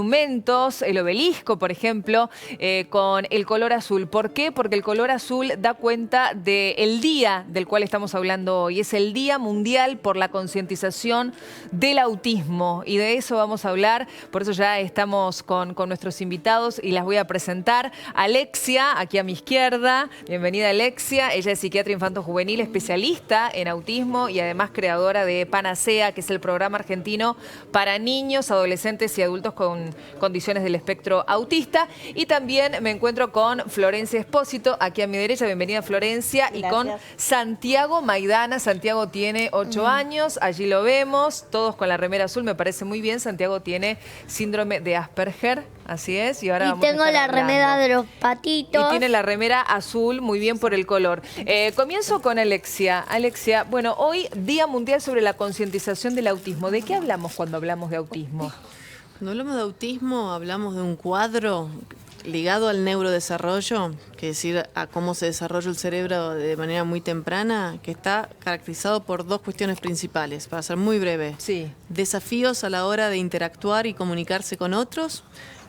monumentos, el obelisco, por ejemplo, con el color azul. ¿Por qué? Porque el color azul da cuenta del día del cual estamos hablando hoy. Es el Día Mundial por la Concientización del Autismo. Y de eso vamos a hablar. Por eso ya estamos con nuestros invitados y las voy a presentar. Alexia, aquí a mi izquierda. Bienvenida, Alexia. Ella es psiquiatra infanto-juvenil, especialista en autismo y además creadora de Panacea, que es el programa argentino para niños, adolescentes y adultos con condiciones del espectro autista. Y también me encuentro con Florencia Espósito, aquí a mi derecha. Bienvenida, Florencia. Gracias. Y con Santiago Maidana. Santiago tiene 8 años, allí lo vemos, todos con la remera azul, me parece muy bien. Santiago tiene síndrome de Asperger, así es. Y ahora vamos a tengo estar la hablando. remera de los patitos. Y tiene la remera azul, muy bien por el color. Comienzo con Alexia. Alexia, bueno, hoy Día Mundial sobre la Concientización del Autismo. ¿De qué hablamos cuando hablamos de autismo? Cuando hablamos de autismo, hablamos de un cuadro ligado al neurodesarrollo, que es decir, a cómo se desarrolla el cerebro de manera muy temprana, que está caracterizado por dos cuestiones principales, para ser muy breve. Sí. Desafíos a la hora de interactuar y comunicarse con otros,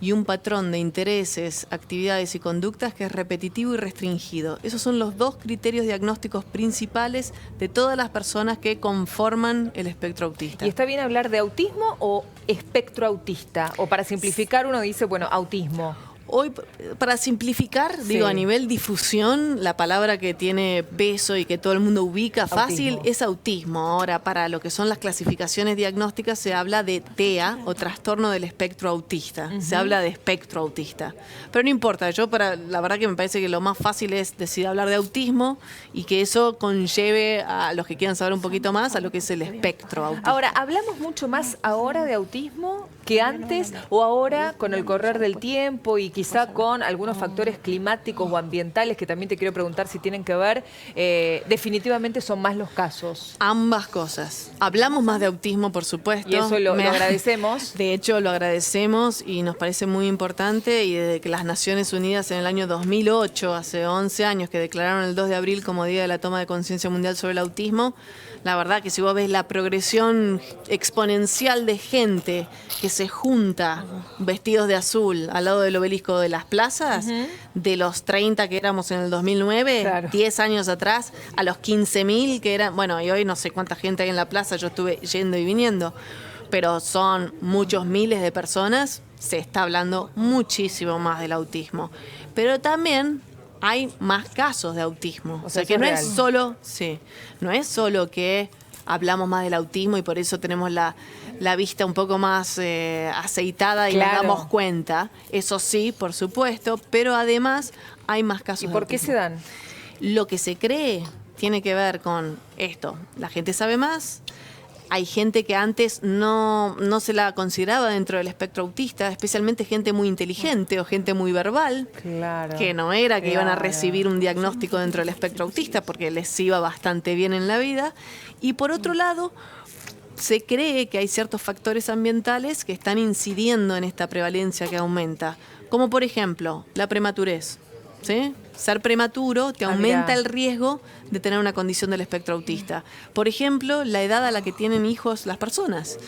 y un patrón de intereses, actividades y conductas que es repetitivo y restringido. Esos son los dos criterios diagnósticos principales de todas las personas que conforman el espectro autista. ¿Y está bien hablar de autismo o espectro autista? O para simplificar uno dice, bueno, autismo. Hoy, para simplificar, Sí. digo, a nivel difusión, la palabra que tiene peso y que todo el mundo ubica fácil es autismo. Ahora, para lo que son las clasificaciones diagnósticas, se habla de TEA o trastorno del espectro autista. Se habla de espectro autista. Pero no importa, la verdad que me parece que lo más fácil es decidir hablar de autismo y que eso conlleve a los que quieran saber un poquito más a lo que es el espectro autista. Ahora, ¿hablamos mucho más ahora de autismo que antes o ahora con el correr del tiempo y quizá con algunos factores climáticos o ambientales que también te quiero preguntar si tienen que ver, definitivamente son más los casos? Ambas cosas. Hablamos más de autismo, por supuesto. Y eso lo agradecemos. De hecho, lo agradecemos y nos parece muy importante. Y desde que las Naciones Unidas en el año 2008, hace 11 años, que declararon el 2 de abril como Día de la Toma de Conciencia Mundial sobre el Autismo, la verdad que si vos ves la progresión exponencial de gente que se junta vestidos de azul al lado del obelisco de las plazas, de los 30 que éramos en el 2009, Claro. 10 años atrás, a los 15.000 que eran, bueno, y hoy no sé cuánta gente hay en la plaza, yo estuve yendo y viniendo, pero son muchos miles de personas, se está hablando muchísimo más del autismo. Pero también hay más casos de autismo. O sea eso que es no real. es solo, sí, no es solo que hablamos más del autismo y por eso tenemos la vista un poco más aceitada y Claro. nos damos cuenta. Eso sí, por supuesto, pero además hay más casos ¿Y de por qué autismo. se dan? Lo que se cree tiene que ver con esto. La gente sabe más. Hay gente que antes no se la consideraba dentro del espectro autista, especialmente gente muy inteligente o gente muy verbal, Claro. que no era que iban a Claro. recibir un diagnóstico dentro del espectro autista porque les iba bastante bien en la vida. Y por otro lado, se cree que hay ciertos factores ambientales que están incidiendo en esta prevalencia que aumenta, como por ejemplo la prematurez. ¿Sí? Ser prematuro te aumenta mirá. el riesgo de tener una condición del espectro autista. Por ejemplo, la edad a la que tienen hijos las personas.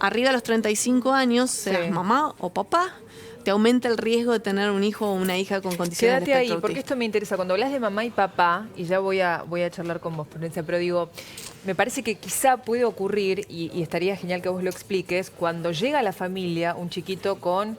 Arriba de los 35 años, seas Sí. mamá o papá, te aumenta el riesgo de tener un hijo o una hija con condiciones Quédate del ahí, espectro porque autista. esto me interesa. Cuando hablas de mamá y papá, y ya voy a charlar con vos, Florencia, pero digo, me parece que quizá puede ocurrir, y estaría genial que vos lo expliques, cuando llega a la familia un chiquito con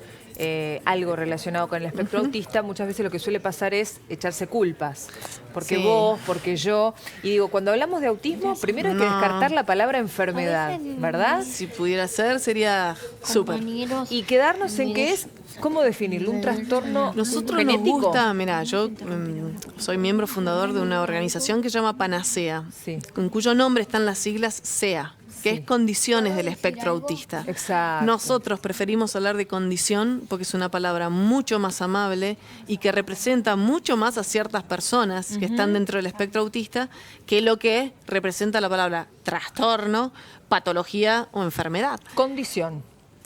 algo relacionado con el espectro autista, muchas veces lo que suele pasar es echarse culpas. Porque Sí. vos, porque yo. Y digo, cuando hablamos de autismo, primero hay que No. descartar la palabra enfermedad, ¿verdad? Si pudiera ser, sería súper. Compañeros. Y quedarnos en qué es, ¿cómo definirlo? Un trastorno Nosotros genético. nos gusta, mira, yo soy miembro fundador de una organización que se llama Panacea, Sí. en cuyo nombre están las siglas SEA, que Sí. es condiciones del espectro autista. Exacto. Nosotros preferimos hablar de condición porque es una palabra mucho más amable y que representa mucho más a ciertas personas que están dentro del espectro autista que lo que representa la palabra trastorno, patología o enfermedad. Condición.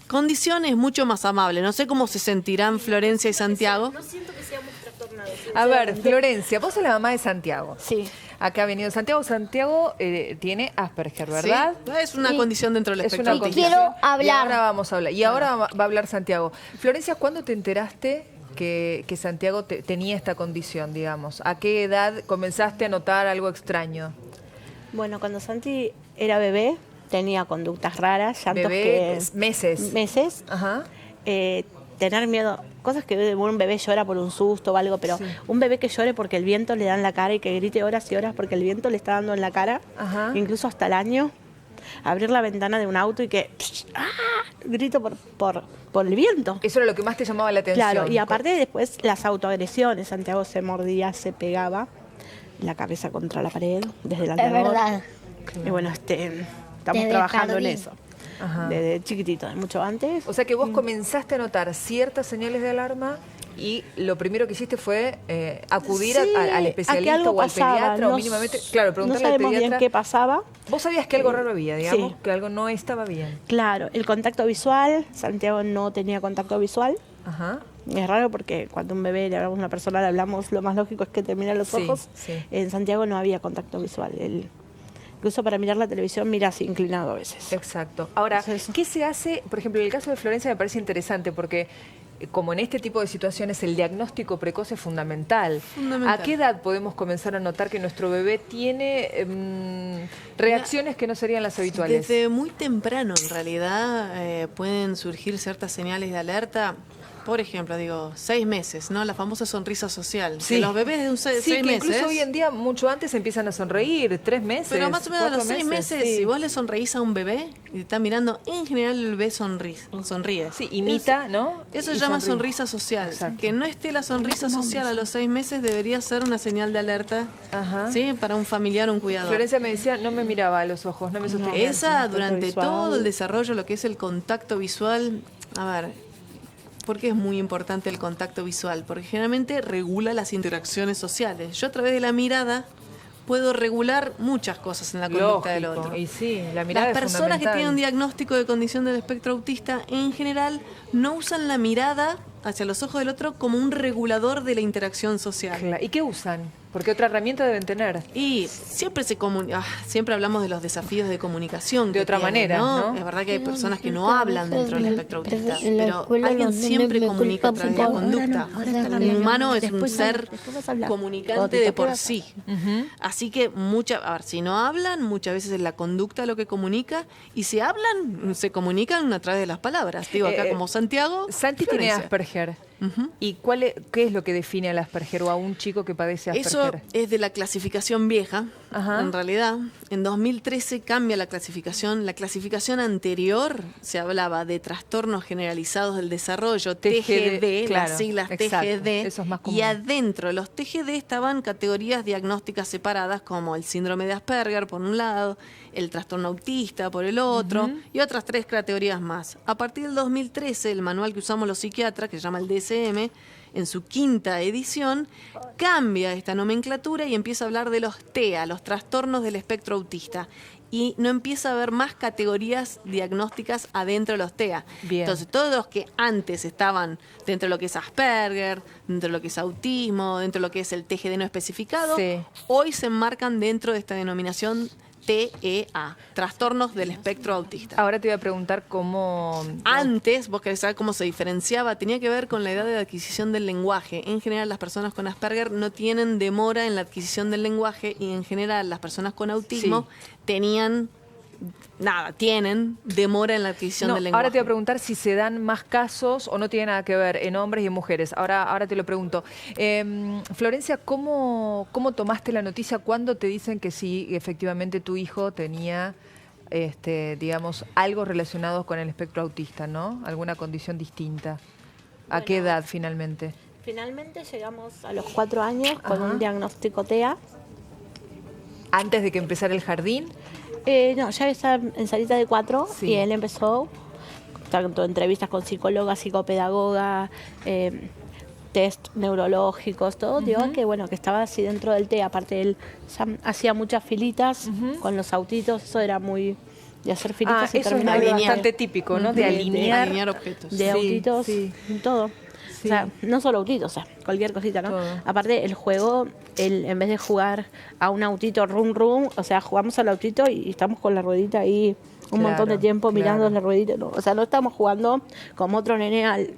Condición es mucho más amable. No sé cómo se sentirán Florencia y Santiago. No siento que seamos trastorno A ver, Florencia, vos sos la mamá de Santiago. Sí. Acá ha venido Santiago. Santiago tiene Asperger, ¿verdad? Sí, es una condición dentro del Es espectro una autista. Quiero condición. hablar. Y ahora vamos a hablar. Y ahora va a hablar Santiago. Florencia, ¿cuándo te enteraste que Santiago tenía esta condición, digamos? ¿A qué edad comenzaste a notar algo extraño? Bueno, cuando Santi era bebé, tenía conductas raras, llantos Bebé, que... meses. Meses. Ajá. Tener miedo, cosas que un bebé llora por un susto o algo, pero Sí. un bebé que llore porque el viento le da en la cara y que grite horas y horas porque el viento le está dando en la cara, Ajá. incluso hasta el año, abrir la ventana de un auto y que grito por el viento. Eso era lo que más te llamaba la atención. Claro, y aparte después las autoagresiones, Santiago se mordía, se pegaba la cabeza contra la pared desde el Es andador. verdad. Y bueno, estamos Desde trabajando jardín. en eso. Ajá. Desde chiquitito, de mucho antes. O sea que vos comenzaste a notar ciertas señales de alarma y lo primero que hiciste fue acudir Sí, al a que especialista algo o al pasaba. pediatra o No mínimamente. s- Claro, no preguntarle al sabemos pediatra. bien qué pasaba. Vos sabías que algo raro había, digamos, Sí. que algo no estaba bien. Claro, el contacto visual, Santiago no tenía contacto visual. Ajá. Es raro porque cuando a un bebé le hablamos a una persona, le hablamos, lo más lógico es que te mira los Sí, ojos. sí. En Santiago no había contacto visual. Él, incluso para mirar la televisión mira así inclinado a veces. Exacto. Ahora, Entonces- ¿qué se hace? Por ejemplo, en el caso de Florencia me parece interesante porque como en este tipo de situaciones el diagnóstico precoz es fundamental. Fundamental. ¿A qué edad podemos comenzar a notar que nuestro bebé tiene reacciones que no serían las habituales? Desde muy temprano, en realidad, pueden surgir ciertas señales de alerta. Por ejemplo, 6 meses, ¿no? La famosa sonrisa social. Sí. Que los bebés de Sí, 6 que meses. incluso hoy en día mucho antes empiezan a sonreír, 3 meses. Pero más o menos a los 4 6 meses, sí. si vos le sonreís a un bebé y te está mirando, en general el bebé sonríe. Sí, imita, ¿no? Eso Y se llama sonríe. sonrisa social. Exacto. Que no esté la sonrisa social a los 6 meses debería ser una señal de alerta, Ajá. ¿sí? Para un familiar o un cuidador. Florencia me decía, no me miraba a los ojos, no me sostenía. Esa, contacto durante visual. todo el desarrollo, lo que es el contacto visual, a ver, ¿por qué es muy importante el contacto visual? Porque generalmente regula las interacciones sociales. Yo a través de la mirada puedo regular muchas cosas en la conducta del Lógico. otro. Y sí, la mirada Las es personas que fundamental. tienen un diagnóstico de condición del espectro autista, en general, no usan la mirada hacia los ojos del otro como un regulador de la interacción social. Claro. ¿Y qué usan? Porque otra herramienta deben tener. Y siempre siempre hablamos de los desafíos de comunicación. De que otra tienen, manera, ¿no? Es verdad que hay personas que no hablan dentro del espectro autista, pero alguien los siempre nenes me comunica a culpan través de la por- conducta. ahora no, ahora Un humano es un después ser después vas a hablar. comunicante Cuando te de toque por vas a- sí. Ujú. Así que si no hablan, muchas veces es la conducta lo que comunica, y si hablan, se comunican a través de las palabras. Digo, acá como Santiago. Santi tiene Florencia. Asperger. Ujú. ¿Y qué es lo que define al Asperger o a un chico que padece Eso Asperger? es de la clasificación vieja. Ajá. En realidad, en 2013 cambia la clasificación. La clasificación anterior se hablaba de trastornos generalizados del desarrollo, TGD, claro, las siglas exacto, TGD. eso es más común. Y adentro de los TGD estaban categorías diagnósticas separadas como el síndrome de Asperger por un lado, el trastorno autista por el otro, y otras 3 categorías más. A partir del 2013, el manual que usamos los psiquiatras, que se llama el DSM, en su 5ª edición, cambia esta nomenclatura y empieza a hablar de los TEA, los trastornos del espectro autista. Y no empieza a haber más categorías diagnósticas adentro de los TEA. Bien. Entonces, todos los que antes estaban dentro de lo que es Asperger, dentro de lo que es autismo, dentro de lo que es el TGD no especificado, Sí. hoy se enmarcan dentro de esta denominación TEA, trastornos del espectro autista. Ahora te voy a preguntar cómo... Antes, vos querés saber cómo se diferenciaba, tenía que ver con la edad de adquisición del lenguaje. En general, las personas con Asperger no tienen demora en la adquisición del lenguaje, y en general las personas con autismo tienen demora en la adquisición No, del lenguaje. ahora te voy a preguntar si se dan más casos o no tiene nada que ver en hombres y en mujeres. Ahora te lo pregunto. Florencia, ¿cómo tomaste la noticia cuando te dicen que sí, efectivamente tu hijo tenía, digamos, algo relacionado con el espectro autista, ¿no? ¿Alguna condición distinta? ¿A qué Bueno. edad finalmente? Finalmente llegamos a los 4 años con Ajá. un diagnóstico TEA. ¿Antes de que empezara el jardín? No, ya estaba en salita de 4 Sí. y él empezó tanto entrevistas con psicóloga, psicopedagoga, test neurológicos, todo, digo que bueno, que estaba así dentro del TEA. Aparte él hacía muchas filitas con los autitos, eso era muy de hacer filitas y eso es terminar algo alinear. bastante típico, ¿no? De De alinear. alinear objetos. de Sí, autitos, sí. todo. O sea, no solo autitos, o sea, cualquier cosita, ¿no? Todo. Aparte, el juego, en vez de jugar a un autito rum, o sea, jugamos al autito y estamos con la ruedita ahí un montón de tiempo mirando la ruedita. ¿No? O sea, no estamos jugando como otro nene al...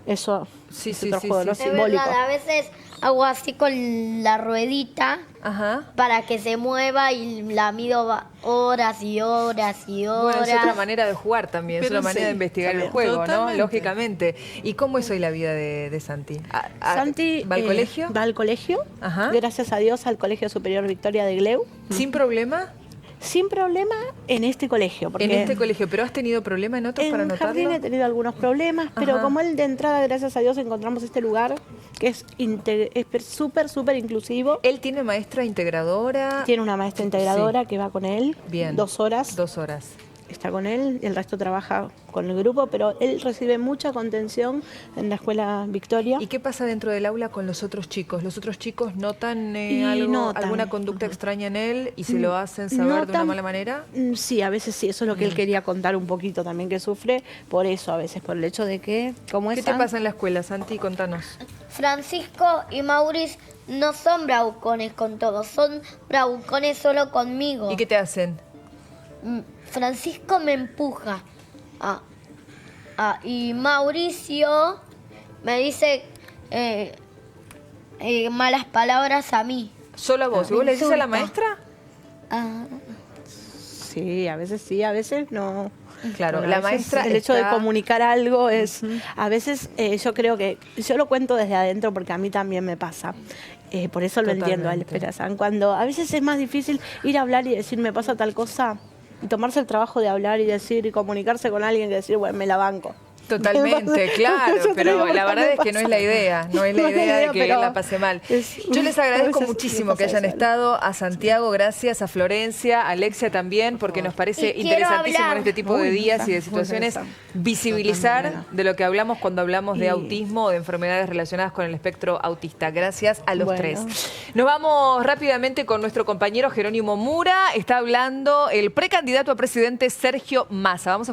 Eso Sí, es sí, otro sí, juego, sí, ¿no? sí. Es Simbólico. verdad, a veces hago así con la ruedita Ajá. para que se mueva y la mido horas y horas y horas. Bueno, es otra manera de jugar también, es Pero una manera sí, de investigar el también. juego, ¿no? Totalmente. Lógicamente. ¿Y cómo es hoy la vida de Santi? Santi ¿Va al colegio? Va al colegio, Ajá. gracias a Dios, al Colegio Superior Victoria de Gleu. ¿Sin problema? Sin problema en este colegio. Porque En este colegio, ¿pero has tenido problema en otros para en anotarlo? jardín he tenido algunos problemas, pero Ajá. como él de entrada, gracias a Dios, encontramos este lugar que es súper inclusivo. ¿Él tiene maestra integradora? Tiene una maestra integradora que va con él Bien. 2 horas. 2 horas. Está con él, el resto trabaja con el grupo, pero él recibe mucha contención en la escuela Victoria. ¿Y qué pasa dentro del aula con los otros chicos? ¿Los otros chicos notan, Y algo, notan. alguna conducta extraña en él y se lo hacen saber de una Notan- mala manera? Sí, a veces sí, eso es lo que él quería contar un poquito también, que sufre por eso, a veces, por el hecho de que, como es ¿Qué te San- pasa en la escuela, Santi? Contanos. Francisco y Maurice no son bravucones con todos, son bravucones solo conmigo. ¿Y qué te hacen? Francisco me empuja y Mauricio me dice malas palabras a mí. ¿Solo a vos? ¿Y vos le dices a la Insulta. maestra? Ah, Sí, a veces no. Claro, Bueno, la a veces maestra el hecho de está- comunicar algo es... A veces yo creo que... Yo lo cuento desde adentro porque a mí también me pasa. Por eso lo entiendo a él. Totalmente. Pero, ¿saben? Cuando a veces es más difícil ir a hablar y decir me pasa tal cosa y tomarse el trabajo de hablar y decir y comunicarse con alguien que decir, bueno, me la banco. Totalmente, claro, Yo te pero digo, la porque verdad me es que no es pasa. la idea, no es la No es la idea de idea, que pero él la pase mal. es- Yo les a agradezco veces muchísimo me que pasa hayan eso. estado, a Santiago, gracias, a Florencia, a Alexia también, porque nos parece Y quiero interesantísimo en hablar. este tipo de Muy días y de muy situaciones interesante. visibilizar Totalmente. de lo que hablamos cuando hablamos de Y- autismo o de enfermedades relacionadas con el espectro autista. Gracias a los Bueno. tres. Nos vamos rápidamente con nuestro compañero Jerónimo Mura, está hablando el precandidato a presidente Sergio Massa. Vamos a escuchar.